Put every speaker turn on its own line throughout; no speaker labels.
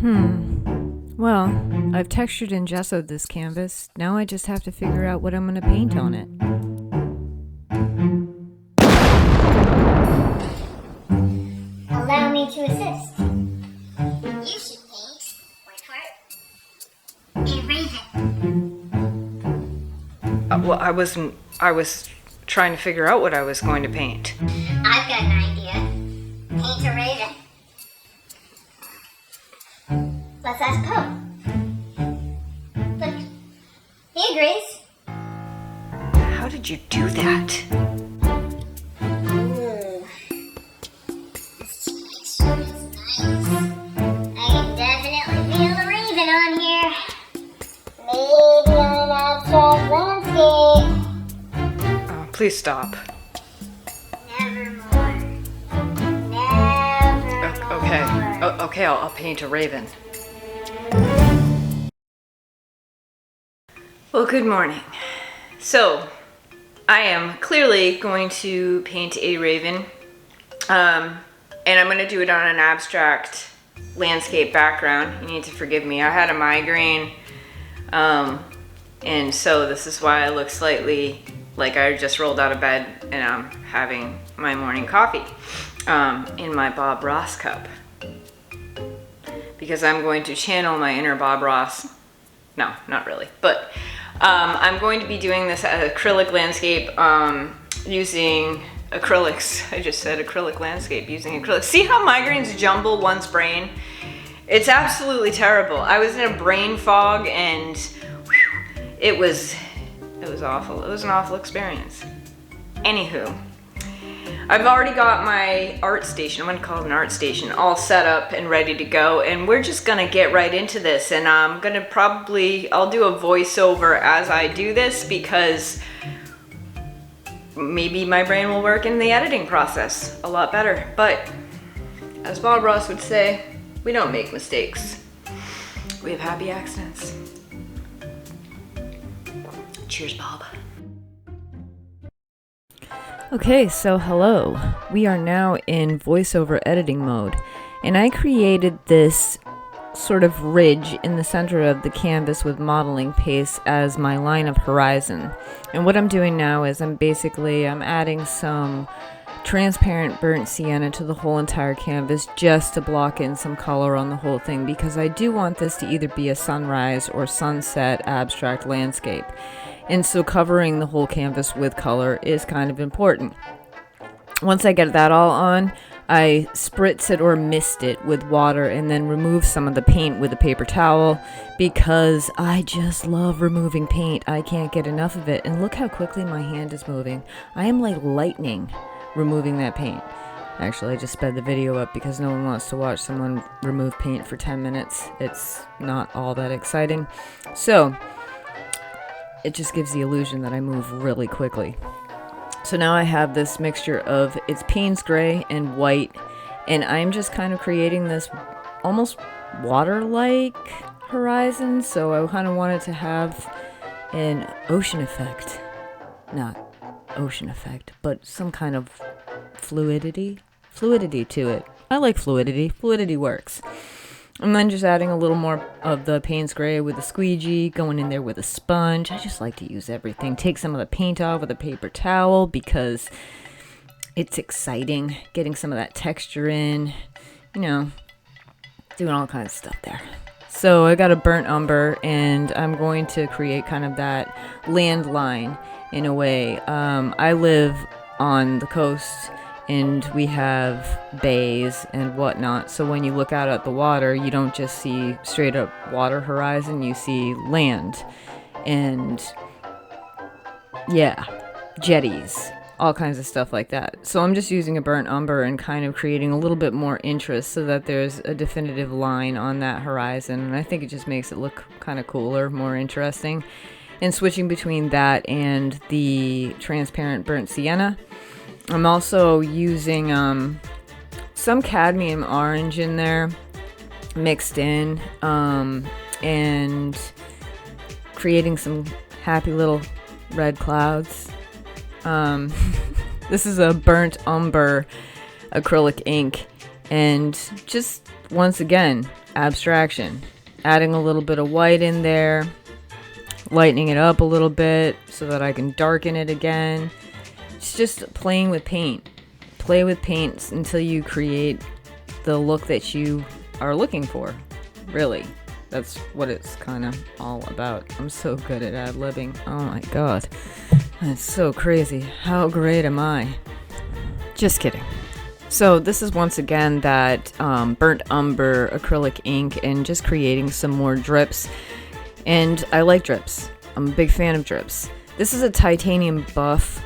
Well, I've textured and gessoed this canvas. Now I just have to figure out what I'm going to paint on it.
Allow me to assist. You should paint, Whiteheart, a raven.
Well, I was trying to figure out what I was going to paint.
I've got an idea. Paint a raven. Let's ask Poe. Look, he agrees.
How did you do that?
Ooh. This texture is nice. I can definitely feel the raven on here. Maybe an abstract landscape.
Oh, please stop.
Nevermore. Nevermore.
Okay. Okay, I'll paint a raven. Well, good morning. So, I am clearly going to paint a raven, and I'm going to do it on an abstract landscape background. You need to forgive me. I had a migraine, and so this is why I look slightly like I just rolled out of bed and I'm having my morning coffee in my Bob Ross cup, because I'm going to channel my inner Bob Ross. No, not really, but I'm going to be doing this acrylic landscape using acrylics. I just said acrylic landscape using acrylics. See how migraines jumble one's brain? It's absolutely terrible. I was in a brain fog and it was awful. It was an awful experience. Anywho, I've already got my art station, I'm gonna call it an art station, all set up and ready to go, and we're just gonna get right into this. And I'm gonna I'll do a voiceover as I do this, because maybe my brain will work in the editing process a lot better. But as Bob Ross would say, we don't make mistakes. We have happy accidents. Cheers, Bob. Okay, so hello. We are now in voiceover editing mode, and I created this sort of ridge in the center of the canvas with modeling paste as my line of horizon. And what I'm doing now is I'm adding some transparent burnt sienna to the whole entire canvas just to block in some color on the whole thing, because I do want this to either be a sunrise or sunset abstract landscape. And so covering the whole canvas with color is kind of important. Once I get that all on, I spritz it or mist it with water and then remove some of the paint with a paper towel, because I just love removing paint. I can't get enough of it. And look how quickly my hand is moving. I am like lightning removing that paint. Actually, I just sped the video up because no one wants to watch someone remove paint for 10 minutes. It's not all that exciting. So it just gives the illusion that I move really quickly. So now I have this mixture of, it's Payne's gray and white, and I'm just kind of creating this almost water-like horizon. So I kind of wanted to have an ocean effect. Not ocean effect, but some kind of fluidity to it. I like fluidity. Fluidity works. And then just adding a little more of the Payne's gray with a squeegee, going in there with a sponge. I just like to use everything. Take some of the paint off with a paper towel because it's exciting. Getting some of that texture in, doing all kinds of stuff there. So I got a burnt umber, and I'm going to create kind of that land line in a way. I live on the coast, and we have bays and whatnot. So when you look out at the water, you don't just see straight up water horizon, you see land and jetties, all kinds of stuff like that. So I'm just using a burnt umber and kind of creating a little bit more interest so that there's a definitive line on that horizon. And I think it just makes it look kind of cooler, more interesting. And switching between that and the transparent burnt sienna, I'm also using some cadmium orange in there mixed in, and creating some happy little red clouds. This is a burnt umber acrylic ink, and just once again abstraction. Adding a little bit of white in there, lightening it up a little bit so that I can darken it again. It's just playing with paint. Play with paints until you create the look that you are looking for. Really, that's what it's kind of all about. I'm so good at ad-libbing. Oh my god, that's so crazy. How great am I? Just kidding. So this is once again that burnt umber acrylic ink and just creating some more drips. And I like drips. I'm a big fan of drips. This is a titanium buff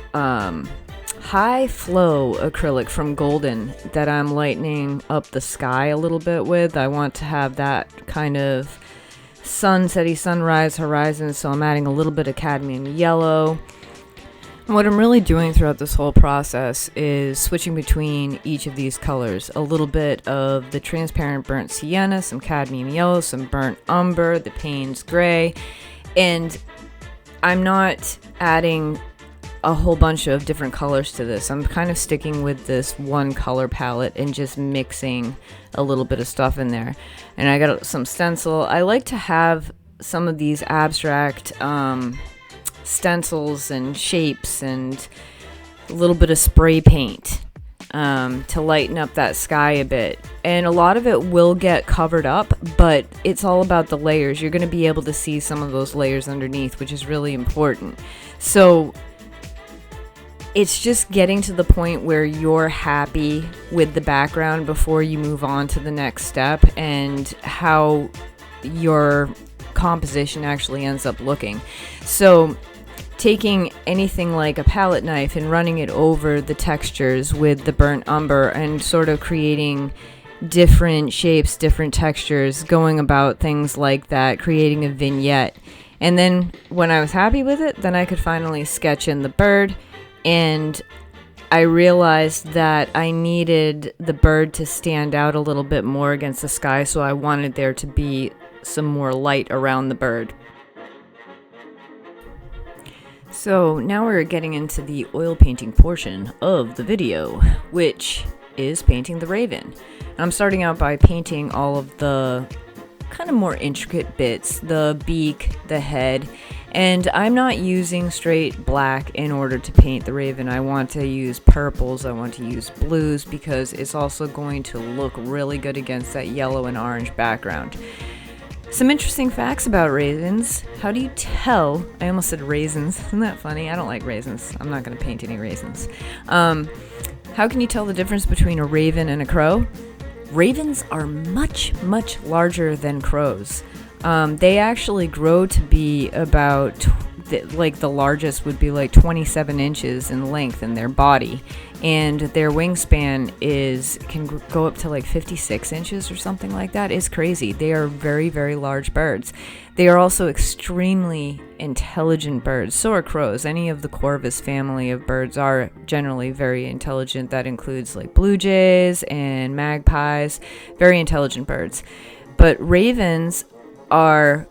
high flow acrylic from Golden that I'm lightening up the sky a little bit with. I want to have that kind of sunsetty sunrise horizon, so I'm adding a little bit of cadmium yellow. What I'm really doing throughout this whole process is switching between each of these colors. A little bit of the transparent burnt sienna, some cadmium yellow, some burnt umber, the Payne's gray, and I'm not adding a whole bunch of different colors to this. I'm kind of sticking with this one color palette and just mixing a little bit of stuff in there. And I got some stencil. I like to have some of these abstract stencils and shapes and a little bit of spray paint to lighten up that sky a bit. And a lot of it will get covered up, but it's all about the layers. You're going to be able to see some of those layers underneath, which is really important. So it's just getting to the point where you're happy with the background before you move on to the next step and how your composition actually ends up looking. So taking anything like a palette knife and running it over the textures with the burnt umber and sort of creating different shapes, different textures, going about things like that, creating a vignette. And then when I was happy with it, then I could finally sketch in the bird, and I realized that I needed the bird to stand out a little bit more against the sky, so I wanted there to be some more light around the bird. So now we're getting into the oil painting portion of the video, which is painting the raven. I'm starting out by painting all of the kind of more intricate bits, the beak, the head, and I'm not using straight black in order to paint the raven. I want to use purples, I want to use blues, because it's also going to look really good against that yellow and orange background. Some interesting facts about ravens. How do you tell? I almost said raisins. Isn't that funny? I don't like raisins. I'm not going to paint any raisins. How can you tell the difference between a raven and a crow? Ravens are much, much larger than crows. They actually grow to be about, the largest would be like 27 inches in length in their body. And their wingspan can go up to like 56 inches or something like that. It's crazy. They are very, very large birds. They are also extremely intelligent birds. So are crows. Any of the corvus family of birds are generally very intelligent. That includes like blue jays and magpies. Very intelligent birds. But ravens are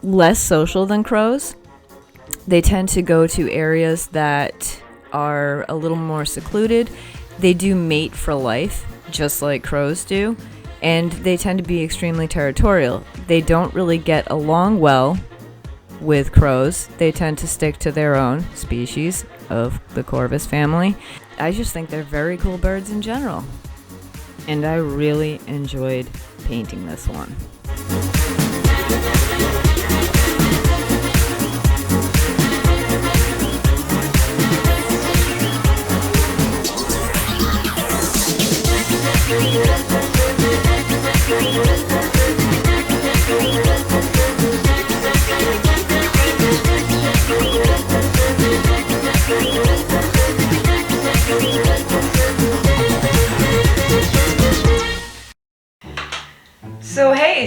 less social than crows. They tend to go to areas that are a little more secluded. They do mate for life, just like crows do, and they tend to be extremely territorial. They don't really get along well with crows. They tend to stick to their own species of the corvus family. I just think they're very cool birds in general, and I really enjoyed painting this one.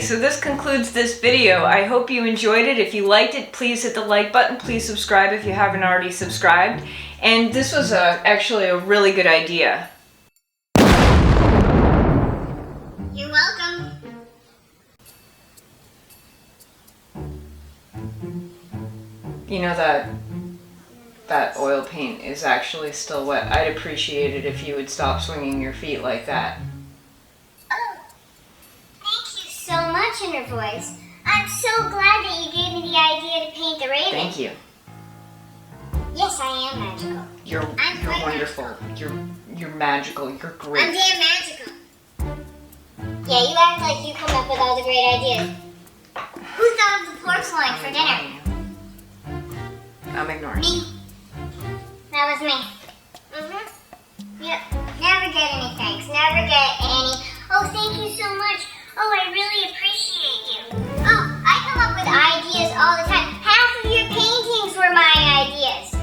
So this concludes this video. I hope you enjoyed it. If you liked it, please hit the like button. Please subscribe if you haven't already subscribed. And this was actually a really good idea.
You're welcome.
You know that oil paint is actually still wet. I'd appreciate it if you would stop swinging your feet like that.
Oh, thank you much in her voice. I'm so glad that you gave me the idea to paint the raven.
Thank you.
Yes, I am magical.
You're
quite
wonderful. You're magical. You're great.
I'm damn magical. Yeah, you act like you come up with all the great ideas. Who thought of the pork loin for dinner?
I'm ignoring you.
Me. That was me. Yep. Never get any thanks. Never get any. Oh, thank you so much. Oh, I really appreciate you. Oh, I come up with ideas all the time. Half of your paintings were my ideas.